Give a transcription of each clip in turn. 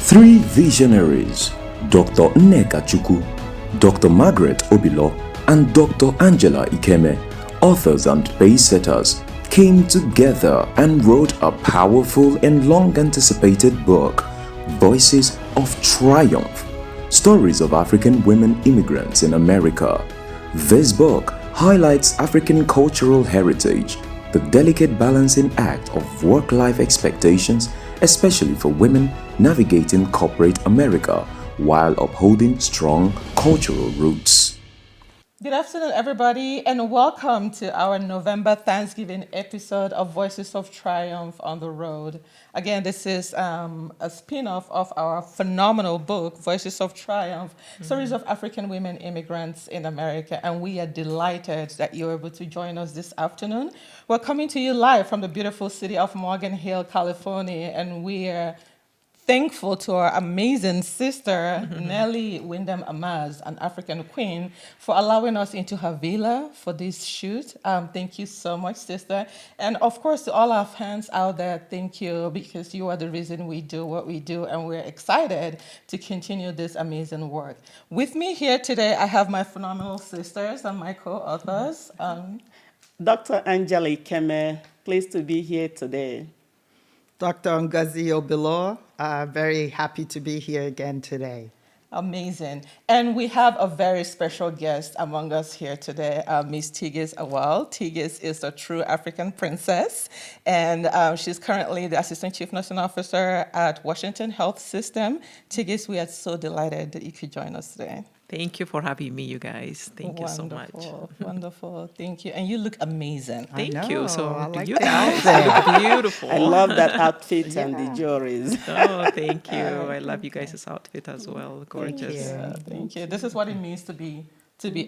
Three visionaries, Dr. Nneka Chukwu, Dr. Margaret Obilo, and Dr. Angela Ikeme, authors and pacesetters, came together and wrote a powerful and long-anticipated book, Voices of Triumph, Stories of African Women Immigrants in America. This book highlights African cultural heritage, the delicate balancing act of work-life expectations, especially for women navigating corporate America while upholding strong cultural roots. Good afternoon, everybody, and welcome to our November Thanksgiving episode of Voices of Triumph on the Road. Again, this is a spin-off of our phenomenal book, Voices of Triumph, Stories of African Women Immigrants in America, and we are delighted that you're able to join us this afternoon. We're coming to you live from the beautiful city of Morgan Hill, California, and we are thankful to our amazing sister, Nellie Wyndham Amaz, an African queen, for allowing us into her villa for this shoot. Thank you so much, sister. And of course, to all our fans out there, thank you, because you are the reason we do what we do, and we're excited to continue this amazing work. With me here today, I have my phenomenal sisters and my co-authors. Dr. Angela Ikeme, pleased to be here today. Dr. Ngozi Obilo, very happy to be here again today. Amazing. And we have a very special guest among us here today, Ms. Tigist Awel. Tigist is a true African princess, and she's currently the Assistant Chief Nursing Officer at Washington Health System. Tigist, we are so delighted that you could join us today. Thank you for having me, you guys. Thank you so much. Wonderful. Thank you. And you look amazing. Thank you. So I like you the guys outfit. look beautiful. I love that outfit and the jewelries. Oh, thank you. I love you guys' outfit as well. Gorgeous. Thank you. This is what it means to be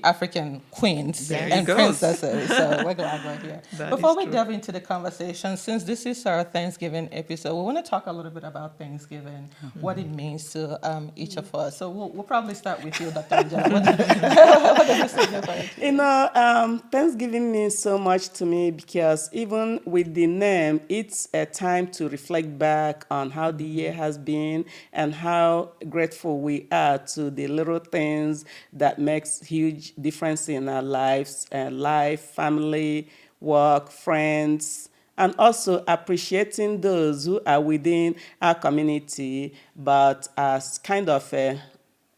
African queens There you and go. princesses. So we're glad we're here. That Before is we true. delve into the conversation, since this is our Thanksgiving episode, we want to talk a little bit about Thanksgiving, what it means to each of us. So we'll probably start with you, Dr. Angela. What does it signify to you? Thanksgiving means so much to me because even with the name, it's a time to reflect back on how the year has been and how grateful we are to the little things that makes huge difference in our lives, life, family, work, friends, and also appreciating those who are within our community, but as kind of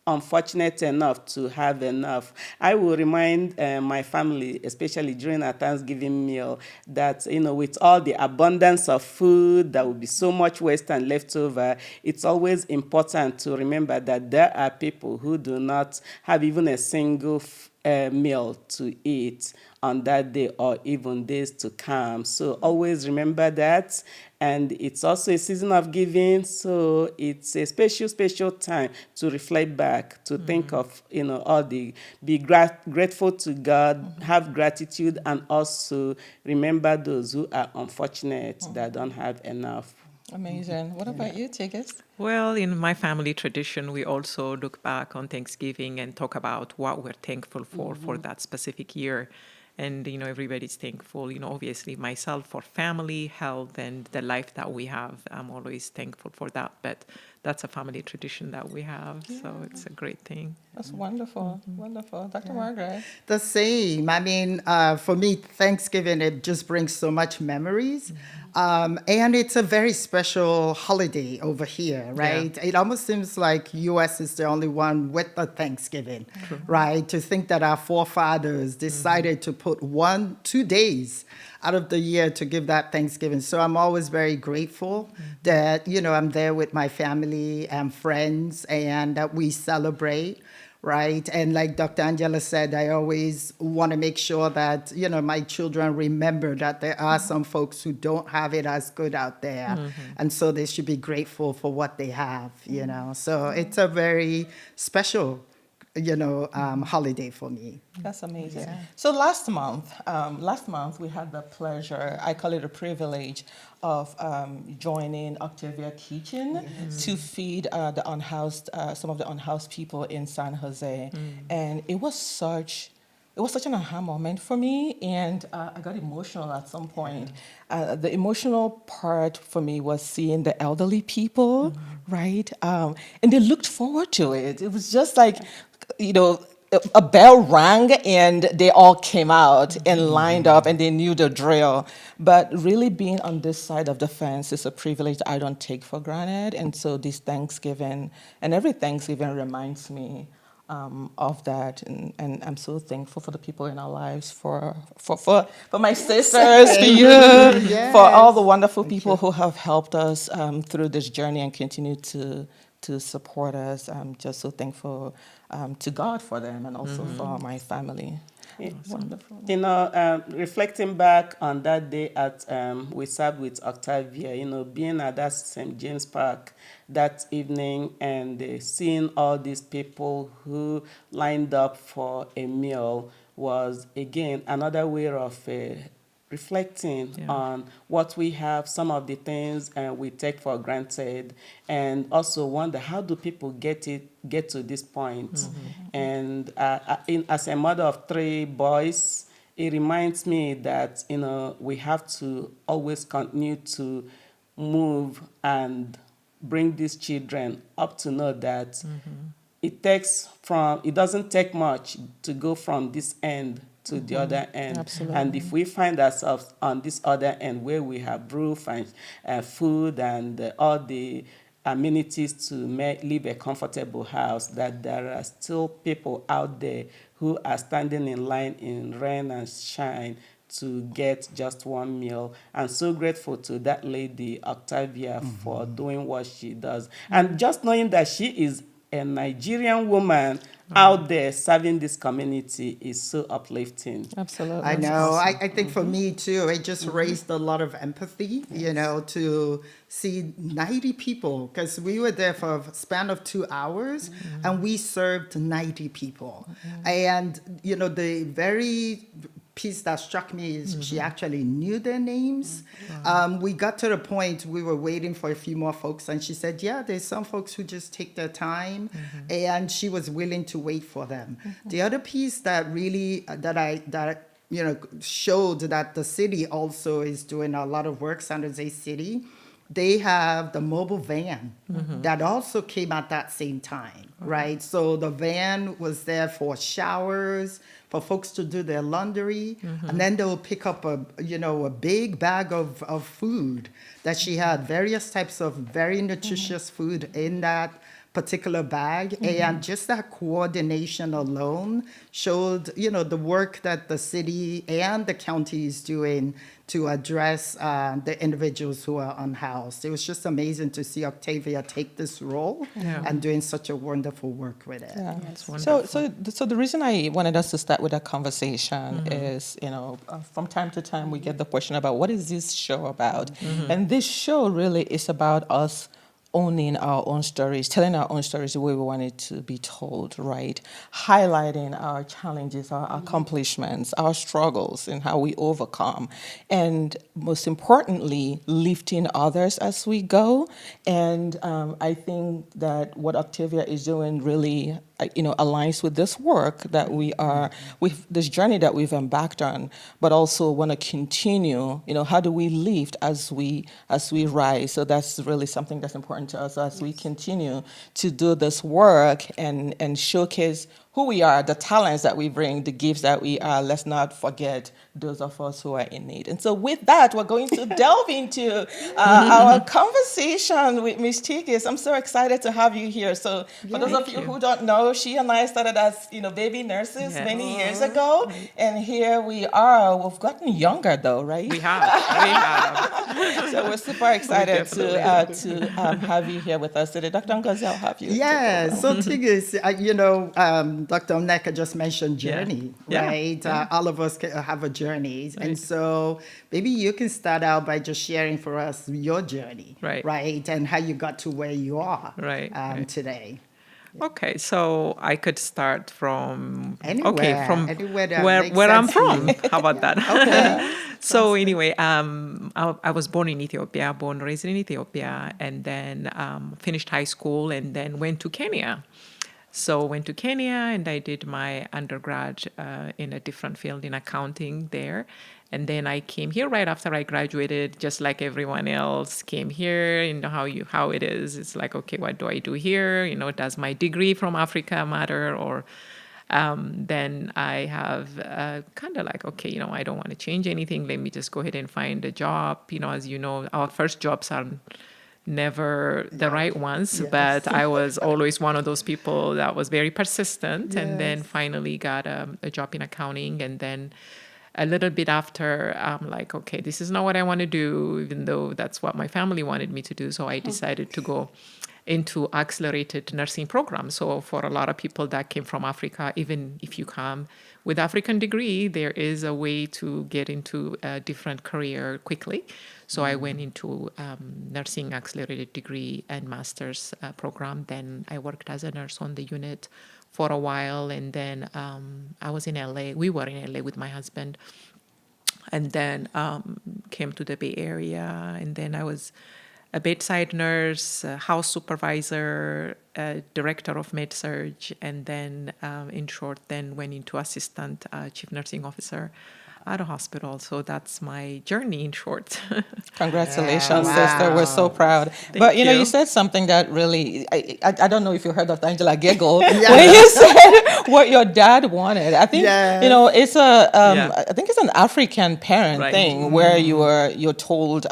unfortunate enough to have enough. I will remind my family, especially during our Thanksgiving meal, that with all the abundance of food, there will be so much waste and leftover. It's always important to remember that there are people who do not have even a single meal to eat on that day or even days to come. So always remember that. And it's also a season of giving, so it's a special time to reflect back, to think of, all the, be grateful to God, have gratitude, and also remember those who are unfortunate that don't have enough. Amazing. What about you, Tigist? Well, in my family tradition, we also look back on Thanksgiving and talk about what we're thankful for that specific year. And, everybody's thankful, obviously myself for family, health, and the life that we have. I'm always thankful for that. But that's a family tradition that we have. So it's a great thing. That's wonderful. Wonderful. Dr. Margaret? The same. I mean, for me, Thanksgiving, it just brings so much memories. And it's a very special holiday over here, right? It almost seems like U.S. is the only one with a Thanksgiving, right? To think that our forefathers decided to put 2 days out of the year to give that Thanksgiving. So I'm always very grateful that, I'm there with my family and friends and that we celebrate. Right. And like Dr. Angela said, I always want to make sure that, my children remember that there are some folks who don't have it as good out there. And so they should be grateful for what they have, So it's a very special, holiday for me. That's amazing. So last month we had the pleasure, I call it a privilege, of joining Octavia Kitchen to feed the unhoused, some of the unhoused people in San Jose. And it was such it was such an aha moment for me, and I got emotional at some point. The emotional part for me was seeing the elderly people, right? And they looked forward to it. It was just like, you know, a bell rang and they all came out and lined up and they knew the drill. But really being on this side of the fence is a privilege I don't take for granted. And so this Thanksgiving and every Thanksgiving reminds me of that, and I'm so thankful for the people in our lives, for my sisters, for you, for all the wonderful people who have helped us through this journey and continue to support us. I'm just so thankful to God for them and also for my family. Wonderful. Reflecting back on that day at we served with Octavia, being at that St. James Park that evening and seeing all these people who lined up for a meal was, again, another way of reflecting on what we have, some of the things we take for granted, and also wonder, how do people get to this point? And as a mother of 3 boys, it reminds me that we have to always continue to move and bring these children up to know that it doesn't take much to go from this end to the other end. Absolutely. And if we find ourselves on this other end where we have roof and food and all the amenities to live a comfortable house, that there are still people out there who are standing in line in rain and shine to get just one meal. I'm so grateful to that lady, Octavia, for doing what she does. And just knowing that she is a Nigerian woman out there serving this community is so uplifting. Absolutely. I That's know. awesome. I think for me too, it just raised a lot of empathy, to see 90 people, because we were there for a span of 2 hours and we served 90 people. And, the very piece that struck me is she actually knew their names. We got to the point we were waiting for a few more folks, and she said, yeah, there's some folks who just take their time, and she was willing to wait for them. The other piece that really showed that the city also is doing a lot of work, San Jose City. They have the mobile van that also came at that same time, right? So the van was there for showers, for folks to do their laundry, and then they'll pick up a big bag of food that she had, various types of very nutritious food in that particular bag. And just that coordination alone showed, the work that the city and the county is doing to address the individuals who are unhoused. It was just amazing to see Octavia take this role and doing such a wonderful work with it. Yeah. That's wonderful. So the reason I wanted us to start with that conversation is, from time to time we get the question about what is this show about? And this show really is about us owning our own stories, telling our own stories the way we want it to be told, right? Highlighting our challenges, our accomplishments, our struggles, and how we overcome. And most importantly, lifting others as we go. And I think that what Octavia is doing really aligns with this work that we are, with this journey that we've embarked on, but also want to continue, how do we lift as we rise? So that's really something that's important to us as we continue to do this work and showcase who we are, the talents that we bring, the gifts that we are. Let's not forget those of us who are in need. And so with that, we're going to delve into our conversation with Ms. Tigis. I'm so excited to have you here. So for those of you who don't know, she and I started as baby nurses many years ago. And here we are. We've gotten younger though, right? We have. So we're super excited to have you here with us today. Dr. Ngozi, I'll have you. Yeah, so Tigis, Dr. Nneka just mentioned journey, right? Yeah. All of us have a journey. Right. And so maybe you can start out by just sharing for us your journey, right? And how you got to where you are today. Okay, so I could start from anywhere where I'm from. How about that? Okay. So anyway, I was born in Ethiopia, raised in Ethiopia, and then finished high school, and then went to Kenya. So went to Kenya and I did my undergrad in a different field in accounting there. And then I came here right after I graduated, just like everyone else, came here. You know how it is. It's like, okay, what do I do here? You know, does my degree from Africa matter? Or then I have kind of like, okay, you know, I don't want to change anything. Let me just go ahead and find a job. You know, as you know, our first jobs are never the right ones, but I was always one of those people that was very persistent, and then finally got a job in accounting. And then a little bit after, I'm like, okay, this is not what I want to do, even though that's what my family wanted me to do. So I decided to go into accelerated nursing programs. So for a lot of people that came from Africa, even if you come with African degree, there is a way to get into a different career quickly. So I went into nursing accelerated degree and master's program. Then I worked as a nurse on the unit for a while. And then I was in LA. We were in LA with my husband. And then came to the Bay Area. And then I was a bedside nurse, a house supervisor, a director of med-surg, and then, in short, then went into assistant chief nursing officer at a hospital. So that's my journey in short. Congratulations, Wow. sister. We're so proud. But you know, you. you said something that really, I don't know if you heard Dr. Angela giggle when you said what your dad wanted. I think, you know, it's I think it's an African parent Right. thing where you're told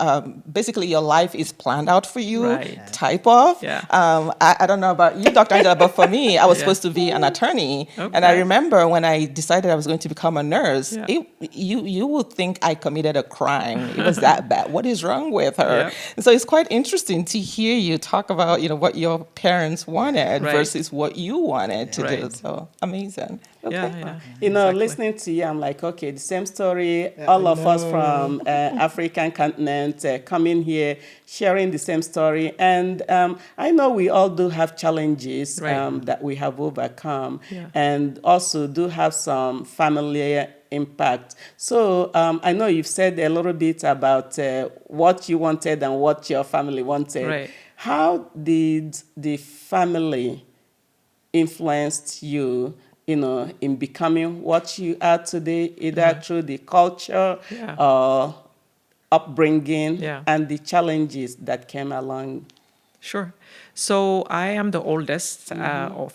basically your life is planned out for you, Right. type of. Yeah. I don't know about you, Dr. Angela, but for me, I was supposed to be an attorney. And I Okay. remember when I decided I was going to become a nurse, Yeah. you would think I committed a crime. It was that bad. What is wrong with her? Yeah. And so it's quite interesting to hear you talk about, you know, what your parents wanted Right. versus what you wanted to do. Right. So amazing. Yeah. You know, Exactly. listening to you, I'm like, okay, the same story. All of us from African continent coming here, sharing the same story. And I know we all do have challenges Right. that we have overcome, Yeah. and also do have some family impact. So I know you've said a little bit about what you wanted and what your family wanted. Right. How did the family influenced you, you know, in becoming what you are today, either through the culture Yeah. or upbringing Yeah. and the challenges that came along? Sure. So I am the oldest of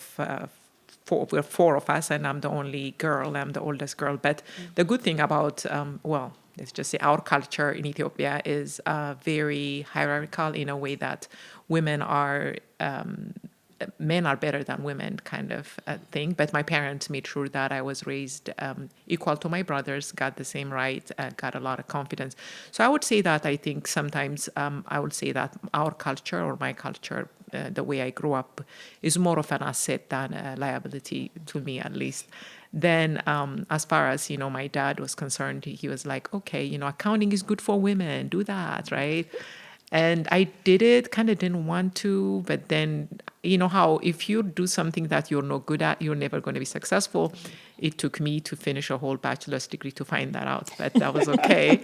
four. We're four of us, and I'm the only girl. I'm the oldest girl. But the good thing about, well, let's just say our culture in Ethiopia is very hierarchical in a way that women are. Men are better than women kind of thing. But my parents made sure that I was raised equal to my brothers, got the same right, got a lot of confidence. So I would say that I think sometimes I would say that our culture or my culture, the way I grew up, is more of an asset than a liability to me, at least. Then as far as, you know, my dad was concerned, he was like, okay, you know, accounting is good for women, do that, right? And I did it, kind of didn't want to, but then, you know how if you do something that you're not good at, you're never going to be successful. It took me to finish a whole bachelor's degree to find that out, but that was okay.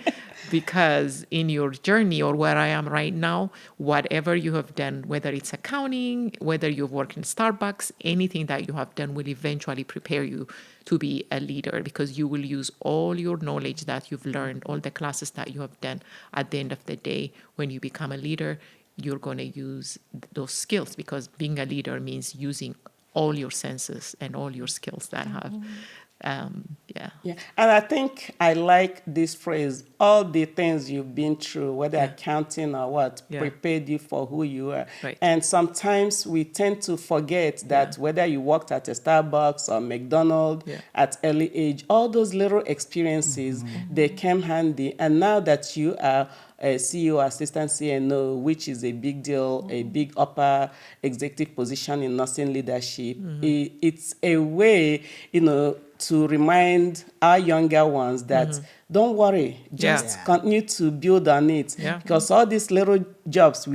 Because in your journey or where I am right now, whatever you have done, whether it's accounting, whether you've worked in Starbucks, anything that you have done will eventually prepare you to be a leader, because you will use all your knowledge that you've learned, all the classes that you have done. At the end of the day, when you become a leader, you're going to use those skills, because being a leader means using all your senses and all your skills that have. Yeah, and I think I like this phrase, all the things you've been through, whether accounting or what, prepared you for who you are. Right. And sometimes we tend to forget that whether you worked at a Starbucks or McDonald's at early age, all those little experiences, they came handy. And now that you are a CEO, assistant CNO, which is a big deal, a big upper executive position in nursing leadership, it's a way, you know, to remind our younger ones that don't worry. Just Yeah. continue to build on it. Yeah. Because all these little jobs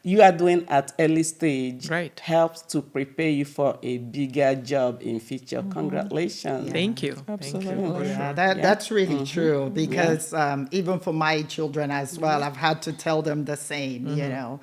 you are doing at early stage Right. helps to prepare you for a bigger job in future. Congratulations. Thank you. Absolutely. Thank you. For Yeah, sure. that's really true because even for my children as well, I've had to tell them the same. You know,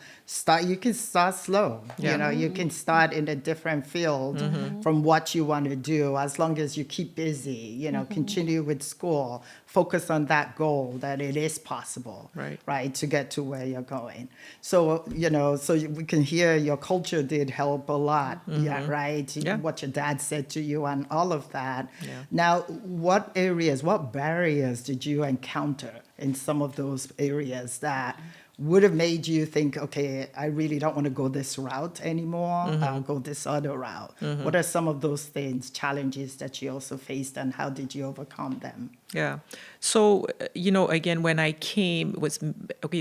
you can start slow. Yeah. You know, you can start in a different field from what you want to do as long as you keep busy. You know, continue with school, focus on that goal that it is possible. Right. To get to where you're going. So you know, so we can hear your culture did help a lot. Yeah, right. Yeah. What your dad said to you and all of that. Yeah. Now, what barriers did you encounter in some of those areas that would have made you think, okay, I really don't want to go this route anymore, I'll go this other route? What are some of those things, challenges that you also faced, and how did you overcome them? Yeah. So, again, when I came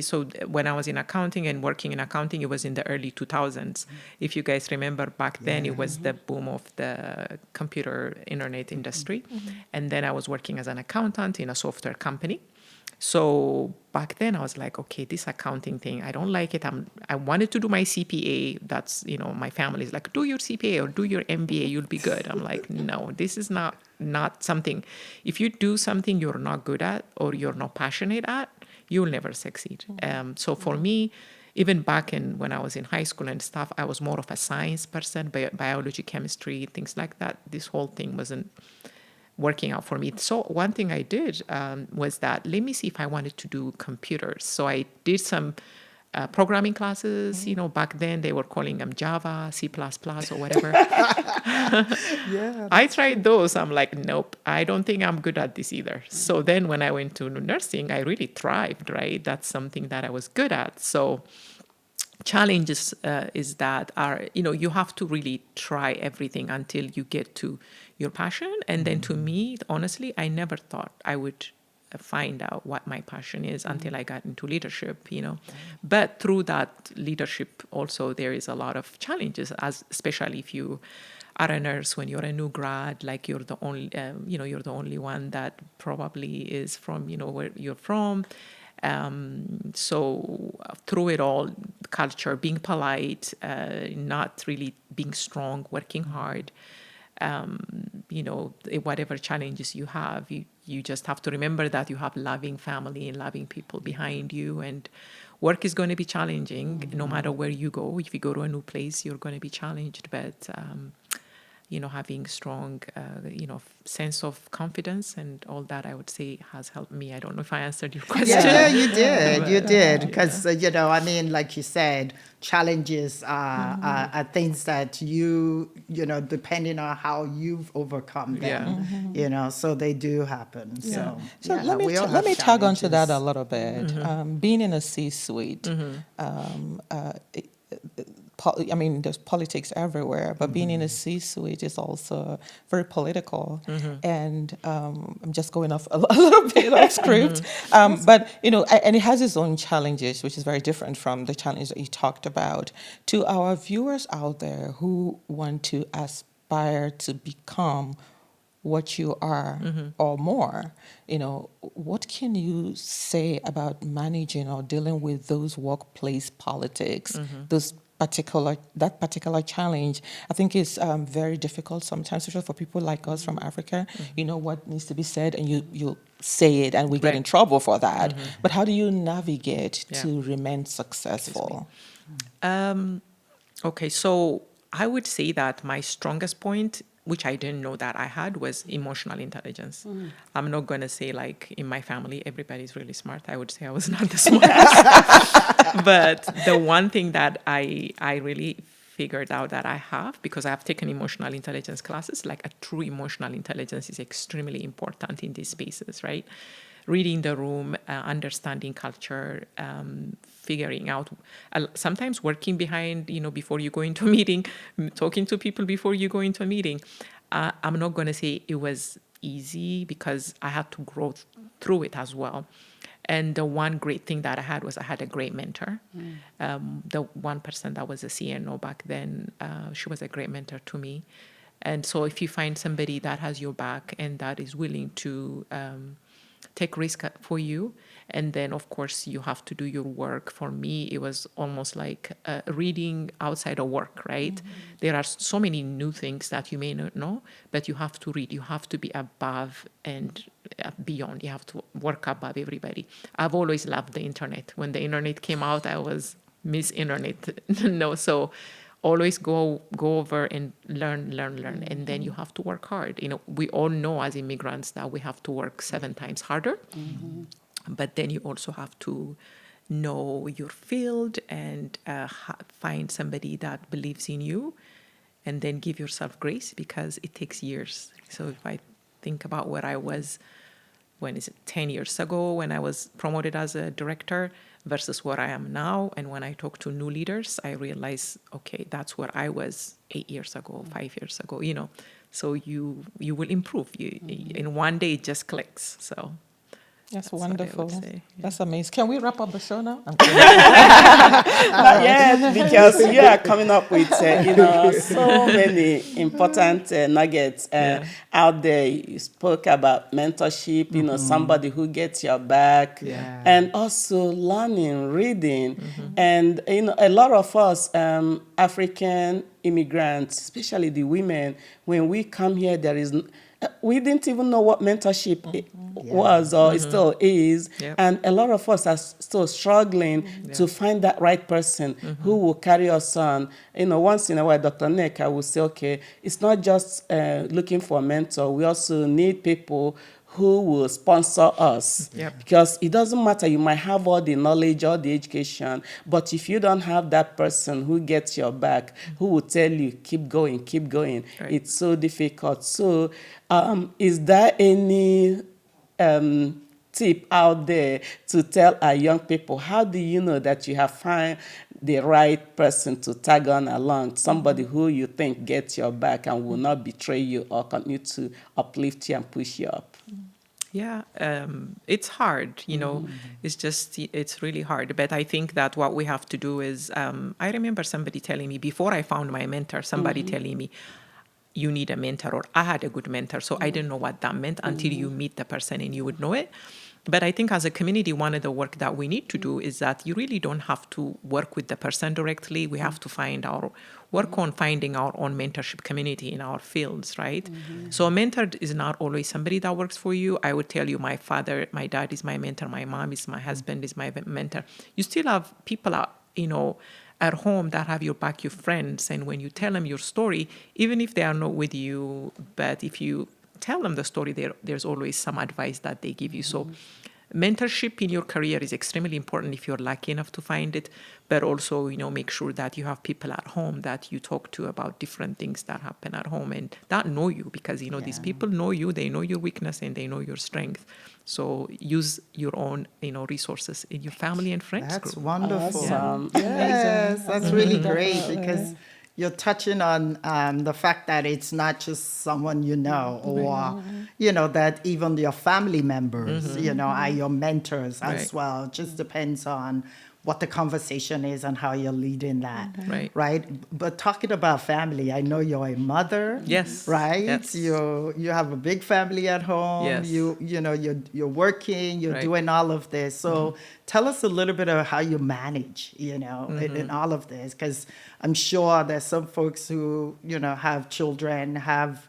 so when I was in accounting and working in accounting, it was in the early 2000s. If you guys remember back then, it was the boom of the computer internet industry. And then I was working as an accountant in a software company. So back then I was like, okay, this accounting thing, I don't like it. I wanted to do my CPA. That's, my family is like, do your CPA or do your MBA, you'll be good. I'm like, no, this is not something. If you do something you're not good at or you're not passionate at, you'll never succeed. So for me, even back when I was in high school and stuff, I was more of a science person, biology, chemistry, things like that. This whole thing wasn't working out for me. So one thing I did was that, let me see if I wanted to do computers. So I did some programming classes. Back then they were calling them Java, C++, or whatever. I tried those. I'm like, nope, I don't think I'm good at this either. So then when I went to nursing, I really thrived, right? That's something that I was good at. So challenges is that you have to really try everything until you get to your passion. And then to me, honestly, I never thought I would find out what my passion is until I got into leadership, But through that leadership also, there is a lot of challenges, especially if you are a nurse when you're a new grad, like you're the only one that probably is from, where you're from. So through it all, culture, being polite, not really being strong, working hard, whatever challenges you have, you just have to remember that you have loving family and loving people behind you, and work is going to be challenging no matter where you go. If you go to a new place, you're going to be challenged, but having strong, sense of confidence and all that, I would say, has helped me. I don't know if I answered your question. Yeah, you did. Because, like you said, challenges are things that depending on how you've overcome them, so they do happen. So let me tag onto that a little bit. Being in a C-suite, there's politics everywhere, but being in a C-suite is also very political. And I'm just going off a little bit off script. But, and it has its own challenges, which is very different from the challenge that you talked about. To our viewers out there who want to aspire to become what you are or more, what can you say about managing or dealing with those workplace politics, that particular challenge? I think it's very difficult sometimes, especially for people like us from Africa. You know what needs to be said, and you say it, and we get in trouble for that. But how do you navigate to remain successful? Okay, so I would say that my strongest point, which I didn't know that I had, was emotional intelligence. I'm not going to say like in my family, everybody's really smart. I would say I was not the smartest. But the one thing that I really figured out that I have, because I've taken emotional intelligence classes, like a true emotional intelligence is extremely important in these spaces, right? Reading the room, understanding culture, figuring out, sometimes working behind, before you go into a meeting, talking to people before you go into a meeting. I'm not going to say it was easy because I had to grow through it as well. And the one great thing that I had was I had a great mentor. The one person that was a CNO back then, she was a great mentor to me. And so if you find somebody that has your back and that is willing to take risk for you. And then, of course, you have to do your work. For me, it was almost like reading outside of work, right? There are so many new things that you may not know, but you have to read. You have to be above and beyond. You have to work above everybody. I've always loved the internet. When the internet came out, I was Miss Internet. No, so always go over and learn, and then you have to work hard. We all know as immigrants that we have to work 7 times harder. But then you also have to know your field and find somebody that believes in you, and then give yourself grace, because it takes years. So if I think about where I was, 10 years ago when I was promoted as a director versus where I am now, and when I talk to new leaders, I realize, okay, that's where I was 8 years ago, 5 years ago, So you will improve. In one day it just clicks. So. That's what I would wonderful. say, yeah. That's amazing. Can we wrap up the show now? Not yet, because you are coming up with so many important nuggets out there. You spoke about mentorship, somebody who gets your back, and also learning, reading, and a lot of us African immigrants, especially the women, when we come here, we didn't even know what mentorship was or it still is. Yep. And a lot of us are still struggling to find that right person who will carry us on. Once in a while, Dr. Neka will say, okay, it's not just looking for a mentor. We also need people who will sponsor us. Yep. Because it doesn't matter, you might have all the knowledge, all the education, but if you don't have that person who gets your back, who will tell you, keep going, right. It's so difficult. So is there any tip out there to tell our young people, how do you know that you have found the right person to tag on along, somebody who you think gets your back and will not betray you or continue to uplift you and push you up? Yeah, it's hard, it's really hard. But I think that what we have to do is, I remember somebody telling me, before I found my mentor, somebody telling me, you need a mentor, or I had a good mentor. So I didn't know what that meant until you meet the person and you would know it. But I think as a community, one of the work that we need to do is that you really don't have to work with the person directly. We have to work on finding our own mentorship community in our fields, right? So a mentor is not always somebody that works for you. I would tell you, my dad is my mentor, my mom is my husband is my mentor. You still have people at home that have your back, your friends, and when you tell them your story, even if they are not with you, but if you tell them the story, there's always some advice that they give you. So mentorship in your career is extremely important if you're lucky enough to find it, but also, make sure that you have people at home that you talk to about different things that happen at home and that know you, because, these people know you, they know your weakness and they know your strength. So use your own, resources in your family and friends That's group. wonderful. Awesome. Yes, that's really great, Definitely. because you're touching on the fact that it's not just someone you know, or, that even your family members, are your mentors as Right. well. It just depends on what the conversation is and how you're leading that. Right. But talking about family, I know you're a mother. Yes. Right? Yes. You have a big family at home. Yes. You're working, you're Right. doing all of this. So tell us a little bit of how you manage, in all of this, because I'm sure there's some folks who, have children, have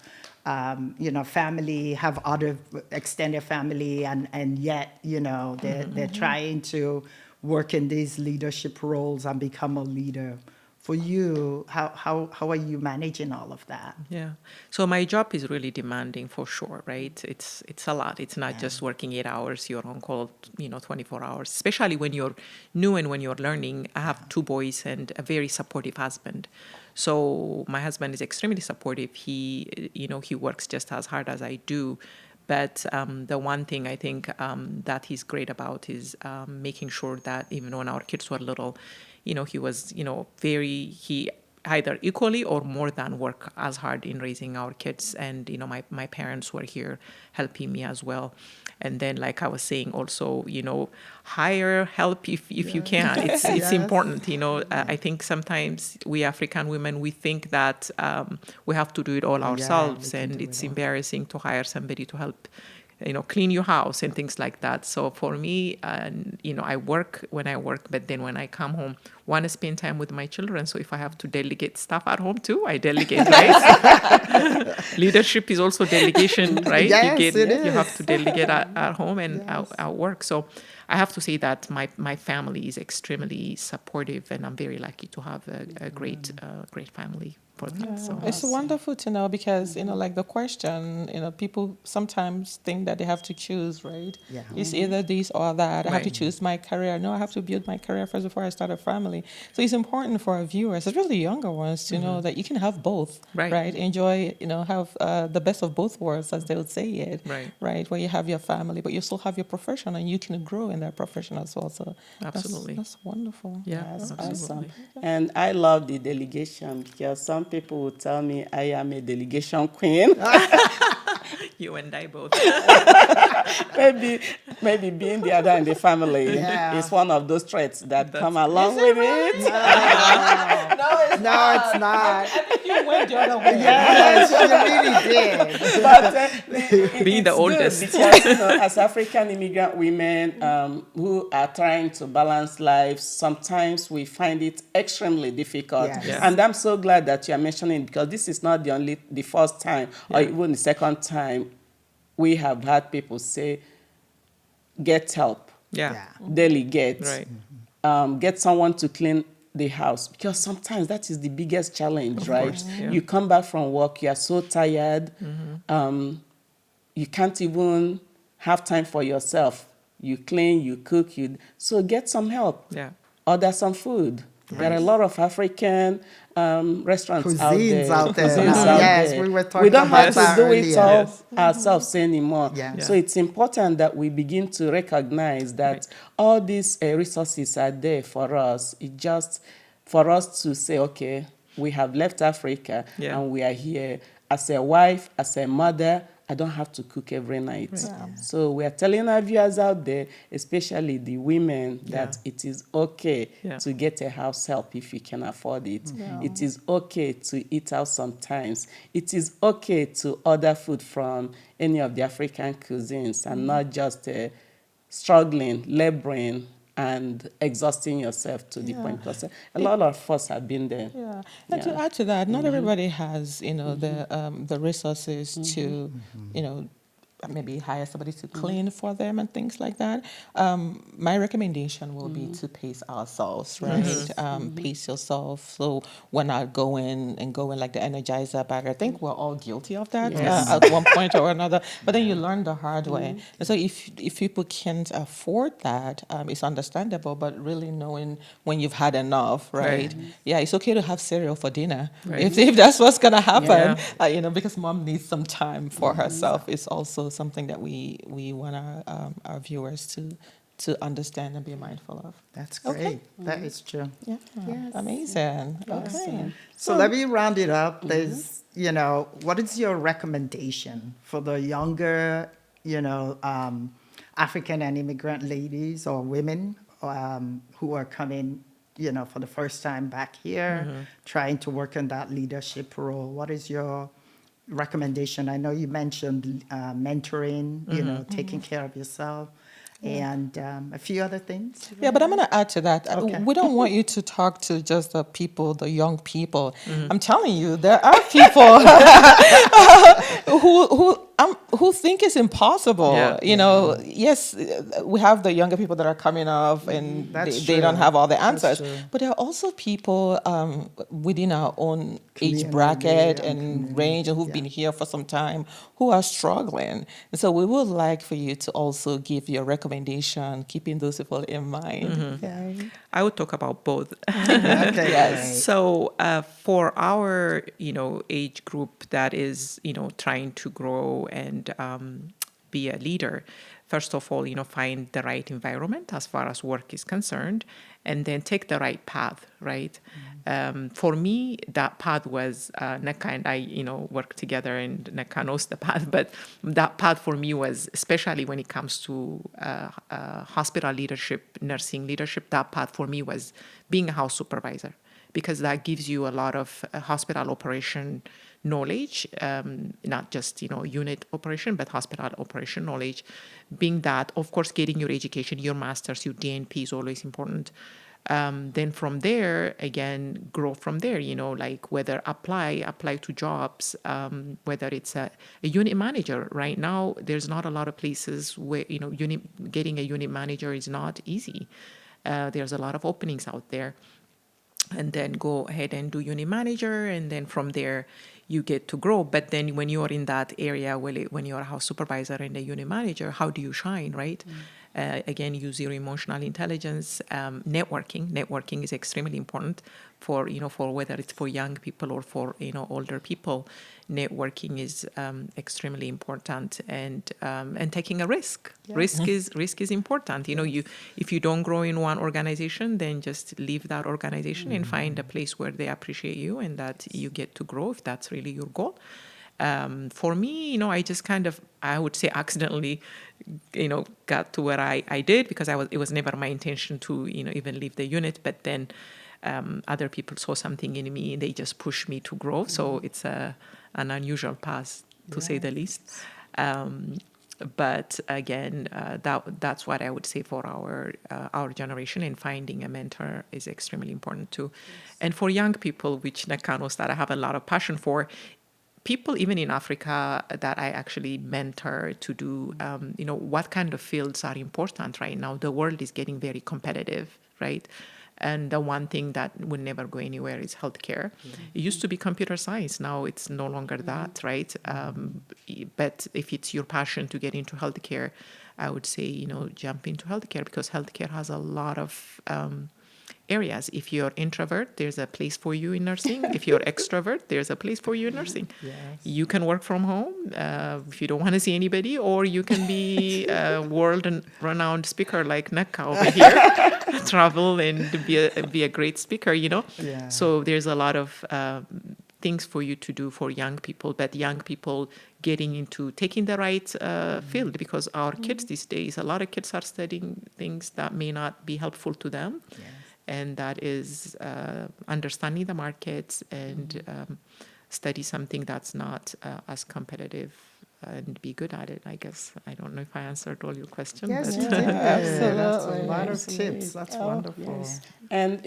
family, have other extended family, and yet, they're trying to work in these leadership roles and become a leader. For you, how are you managing all of that? Yeah. So my job is really demanding, for sure, right? It's a lot. It's not just working 8 hours, you're on call, 24 hours, especially when you're new and when you're learning. I have 2 boys and a very supportive husband. So my husband is extremely supportive. He works just as hard as I do. But the one thing I think that he's great about is making sure that even when our kids were little, he was, he either equally or more than work as hard in raising our kids. And, my parents were here helping me as well. And then, like I was saying, also, hire help if you can. It's Yes. important, I think sometimes we African women, we think that we have to do it all ourselves, we can and do it's it all. embarrassing to hire somebody to help clean your house and things like that. So for me, I work when I work, but then when I come home, want to spend time with my children. So if I have to delegate stuff at home too, I delegate, right? Leadership is also delegation, right? Yes, it You have is. to delegate at home and at work. So I have to say that my family is extremely supportive, and I'm very lucky to have a great family for that. So It's wonderful to know because, like the question, people sometimes think that they have to choose, right? Yeah. It's either this or that. I have to Right. choose my career. No, I have to build my career first before I start a family. So it's important for our viewers, especially younger ones, to know that you can have both, Right. Enjoy, have the best of both worlds, as they would say it, Right. Where you have your family, but you still have your profession and you can grow in that profession as well. So Absolutely. That's wonderful. Yeah, That's absolutely. awesome. And I love the delegation because some people will tell me I am a delegation queen. You and I both. maybe being the other in the family Yeah. is one of those traits that come along with it. No, it's not. I think you went the other way. Yes, you really did. But Being the it's good oldest. because as African immigrant women who are trying to balance lives, sometimes we find it extremely difficult. Yes. Yes. And I'm so glad that you're mentioning it because this is not the first time or even the second time we have had people say, get help, Yeah. delegate, Right. get someone to clean the house, because sometimes that is the biggest challenge, right? course, yeah. You come back from work, you are so tired, you can't even have time for yourself. You clean, you cook, so get some help. Yeah. Order some food. There are a lot of African restaurants Cuisines out there. Cuisines now. out Yes, there. we were We talking don't about have to that do earlier. it all Yes. ourselves anymore. Yeah. So it's important that we begin to recognize that Right. all these resources are there for us. It's just for us to say, okay, we have left Africa Yeah. and we are here. As a wife, as a mother, I don't have to cook every night. So we are telling our viewers out there, especially the women, that it is okay Yeah. to get a house help if you can afford it. It is okay to eat out sometimes. It is okay to order food from any of the African cuisines and not just struggling, laboring, and exhausting yourself to the point. Because a lot of us have been there. Yeah, and to add to that, not everybody has, the resources to, maybe hire somebody to clean for them and things like that. My recommendation will be to pace ourselves, right? Pace yourself. So we're not going like the Energizer bag. I think we're all guilty of that at one point or another. But then you learn the hard way. And so if people can't afford that, it's understandable. But really knowing when you've had enough, right? Yeah, it's okay to have cereal for dinner if that's what's gonna happen. Because mom needs some time for herself. It's also something that we want our viewers to understand and be mindful of. That's great. That is true. Yeah, amazing. Okay. So let me round it up. There's, what is your recommendation for the younger, African and immigrant ladies or women who are coming, for the first time back here, trying to work in that leadership role? What is your recommendation? I know you mentioned mentoring, taking care of yourself, and a few other things. Yeah, but I'm going to add to that. Okay. We don't want you to talk to just the people, the young people. I'm telling you, there are people who think it's impossible. Yeah. Yes, we have the younger people that are coming up and they don't have all the answers. But there are also people within our own age bracket and range and who've been here for some time who are struggling. And so we would like for you to also give your recommendation, keeping those people in mind. Right? I would talk about both. Okay. Yes. So for our, age group that is, trying to grow and be a leader, first of all, find the right environment as far as work is concerned, and then take the right path, right? For me, that path was Neka and I, work together, and Neka knows the path. But that path for me was, especially when it comes to hospital leadership, nursing leadership, that path for me was being a house supervisor, because that gives you a lot of hospital operation knowledge, not just, unit operation, but hospital operation knowledge. Being that, of course, getting your education, your master's, your DNP is always important. Then from there, again, grow from there, like whether apply to jobs, whether it's a unit manager. Right now, there's not a lot of places where, getting a unit manager is not easy. There's a lot of openings out there. And then go ahead and do unit manager, and then from there you get to grow. But then when you're in that area, when you're a house supervisor and a unit manager, how do you shine, right? Again, use your emotional intelligence. Networking is extremely important for whether it's for young people or for older people. Networking is extremely important, and taking a risk. Yeah. Risk is important. If you don't grow in one organization, then just leave that organization and find a place where they appreciate you and that you get to grow, if that's really your goal. For me, I just I would say accidentally, got to where I did, because it was never my intention to, even leave the unit. But then other people saw something in me and they just pushed me to grow. So it's an unusual path, to say the least. But again, that's what I would say for our generation, and finding a mentor is extremely important too. Yes. And for young people, which Nakanos that I have a lot of passion for, people even in Africa that I actually mentor to do, what kind of fields are important right now. The world is getting very competitive, right? And the one thing that will never go anywhere is healthcare. It used to be computer science. Now it's no longer that, right? But if it's your passion to get into healthcare, I would say, jump into healthcare, because healthcare has a lot of areas. If you're introvert, there's a place for you in nursing. If you're extrovert, there's a place for you in nursing. Yes. You can work from home if you don't want to see anybody, or you can be a world-renowned speaker like Nekka over here, travel and be a great speaker, Yeah. So there's a lot of things for you to do for young people, but young people getting into taking the right field, because our kids these days, a lot of kids are studying things that may not be helpful to them. Yes. And that is understanding the markets and study something that's not as competitive and be good at it, I guess. I don't know if I answered all your questions. Yes, but you did. Absolutely. That's a lot of tips. That's wonderful. Yes. And,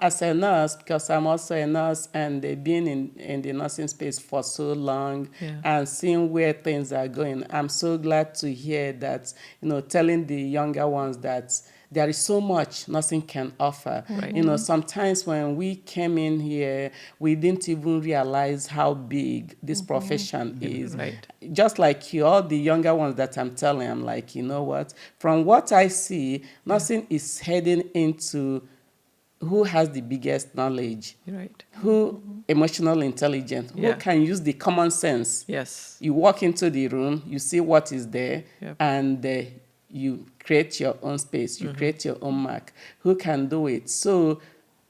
as a nurse, because I'm also a nurse, and being in the nursing space for so long, and seeing where things are going, I'm so glad to hear that, telling the younger ones that there is so much nursing can offer. Right. Sometimes when we came in here, we didn't even realize how big this profession is. Right. Just like you, all the younger ones that I'm telling, I'm like, you know what? From what I see, nursing is heading into who has the biggest knowledge, right? Who emotional intelligence, who can use the common sense. Yes. You walk into the room, you see what is there, and you create your own space, you create your own mark. Who can do it? So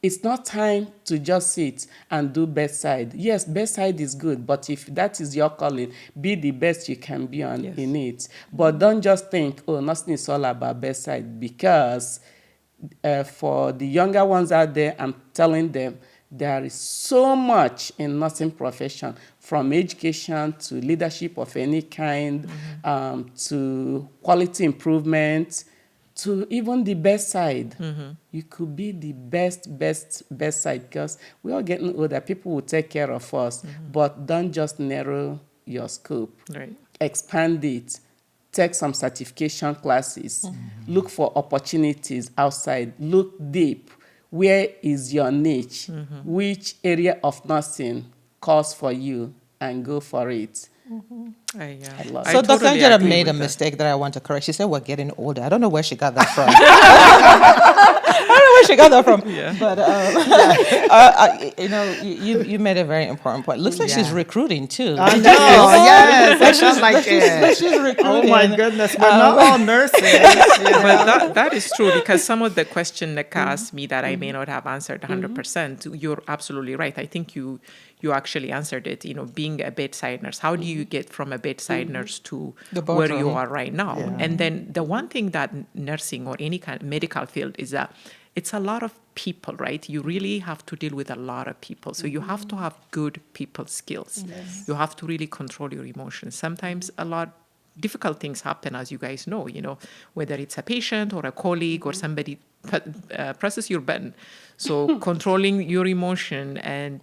it's not time to just sit and do bedside. Yes, bedside is good, but if that is your calling, be the best you can be in it. But don't just think, nursing is all about bedside, because for the younger ones out there, I'm telling them, there is so much in nursing profession, from education to leadership of any kind, to quality improvement, to even the bedside. You could be the best bedside, because we're all getting older. People will take care of us, but don't just narrow your scope. Right. Expand it. Take some certification classes. Look for opportunities outside. Look deep. Where is your niche? Which area of nursing calls for you, and go for it. I love Dr. Angela made a mistake that I want to correct. She said we're getting older. I don't know where she got that from. I don't know where she got that from. But you made a very important point. Looks like she's recruiting too. I know. Yes, it sounds like she's recruiting. Oh my goodness, we're not all nurses. But that is true, because some of the question that asked me that I may not have answered 100%. You're absolutely right. I think you actually answered it. Being a bedside nurse, how do you get from a bedside nurse to where you are right now? And then the one thing that nursing or any kind of medical field is that it's a lot of people, right? You really have to deal with a lot of people. So you have to have good people skills. You have to really control your emotions. Sometimes a lot difficult things happen, as you guys know, whether it's a patient or a colleague or somebody presses your button. So controlling your emotion and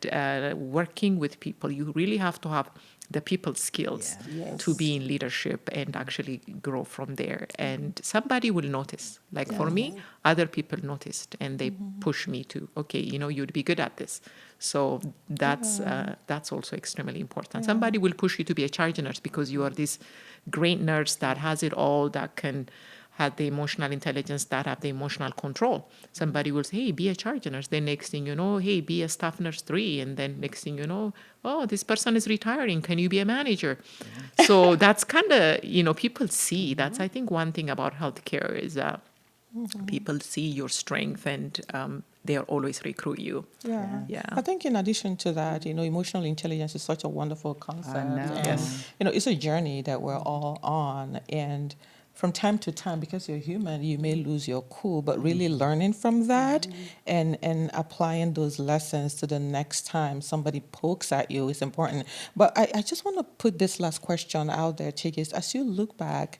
working with people, you really have to have the people skills to be in leadership and actually grow from there. And somebody will notice. Like for me, other people noticed and they push me to, okay, you'd be good at this. So that's also extremely important. Somebody will push you to be a charge nurse because you are this great nurse that has it all, that can have the emotional intelligence, that have the emotional control. Somebody will say, hey, be a charge nurse. Then next thing you know, hey, be a staff nurse 3. And then next thing you know, oh, this person is retiring. Can you be a manager? So that's kind of, people see. That's, I think, one thing about healthcare is that people see your strength and they'll always recruit you. Yeah. I think in addition to that, emotional intelligence is such a wonderful concept. And, it's a journey that we're all on. And from time to time, because you're human, you may lose your cool, but really learning from that and applying those lessons to the next time somebody pokes at you is important. But I just want to put this last question out there, Tigis. As you look back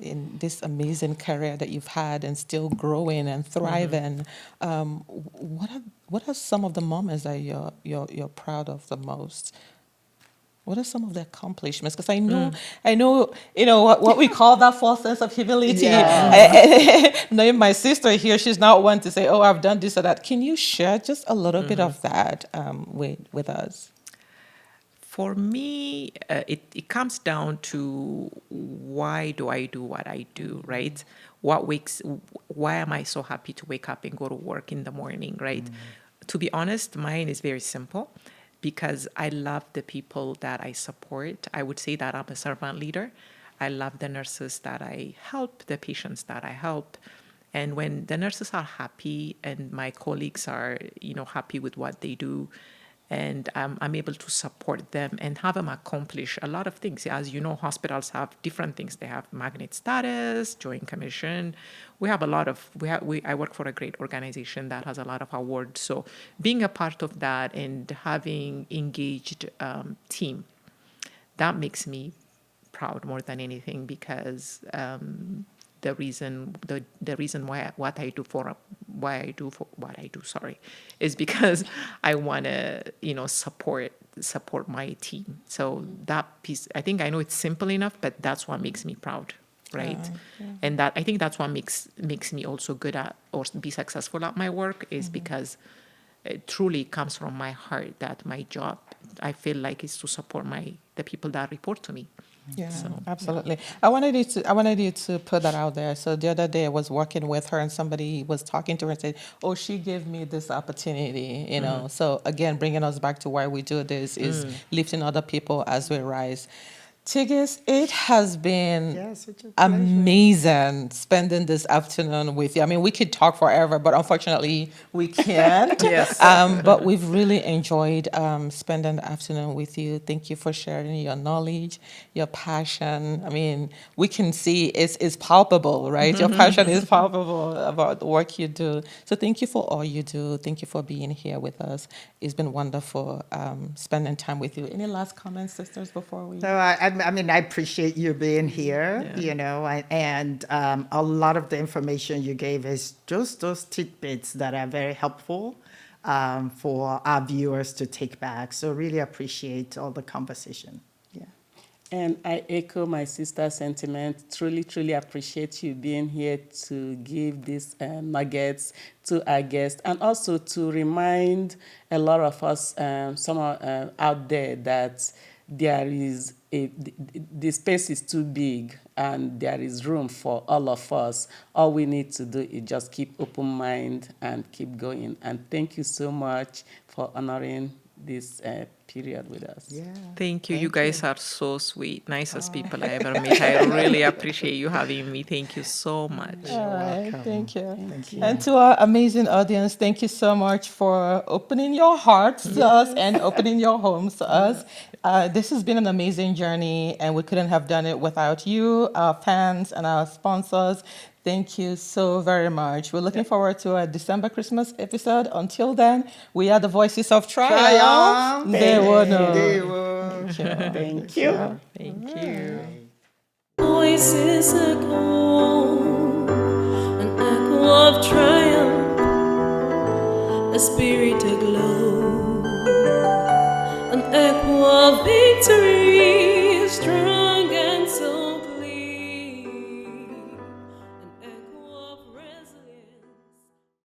in this amazing career that you've had and still growing and thriving, what are some of the moments that you're proud of the most? What are some of the accomplishments? Because I know, what we call that false sense of humility. Knowing my sister here, she's not one to say, "Oh, I've done this or that." Can you share just a little bit of that with us? For me, it comes down to why do I do what I do, right? Why am I so happy to wake up and go to work in the morning, right? To be honest, mine is very simple. Because I love the people that I support. I would say that I'm a servant leader. I love the nurses that I help, the patients that I help. And when the nurses are happy and my colleagues are, happy with what they do, and I'm able to support them and have them accomplish a lot of things. As you know, hospitals have different things. They have magnet status, Joint Commission. We have a lot of, I work for a great organization that has a lot of awards. So being a part of that and having engaged team, that makes me proud more than anything because the reason why I do what I do, is because I want to, support my team. So that piece, I think I know it's simple enough, but that's what makes me proud, right? And that I think that's what makes me also good at or be successful at my work is because it truly comes from my heart that my job, I feel like, is to support the people that report to me. Yeah, absolutely. I wanted you to put that out there. So the other day I was working with her and somebody was talking to her and said, "Oh, she gave me this opportunity," So again, bringing us back to why we do this is lifting other people as we rise. Tigis, it has been amazing spending this afternoon with you. I mean, we could talk forever, but unfortunately we can't. Yes. But we've really enjoyed spending the afternoon with you. Thank you for sharing your knowledge, your passion. I mean, we can see it's palpable, right? Your passion is palpable about the work you do. So thank you for all you do. Thank you for being here with us. It's been wonderful spending time with you. Any last comments, sisters, before we... So I appreciate you being here, and a lot of the information you gave is just those tidbits that are very helpful for our viewers to take back. So really appreciate all the conversation. Yeah. And I echo my sister's sentiment. Truly, truly appreciate you being here to give these nuggets to our guests and also to remind a lot of us, out there, that there is the space is too big and there is room for all of us. All we need to do is just keep open mind and keep going. And thank you so much for honoring this period with us. Yeah. Thank you. You guys are so sweet. Nicest people I ever met. I really appreciate you having me. Thank you so much. All right, welcome. thank you. Thank you. And to our amazing audience, thank you so much for opening your hearts to us and opening your homes to us. This has been an amazing journey, and we couldn't have done it without you, our fans, and our sponsors. Thank you so very much. We're looking forward to a December Christmas episode. Until then, we are the Voices of Triumph. Triumph. They will know. They will. Thank you. Thank you. Voices echo, an echo of triumph, a spirit aglow, an echo of victory, strength.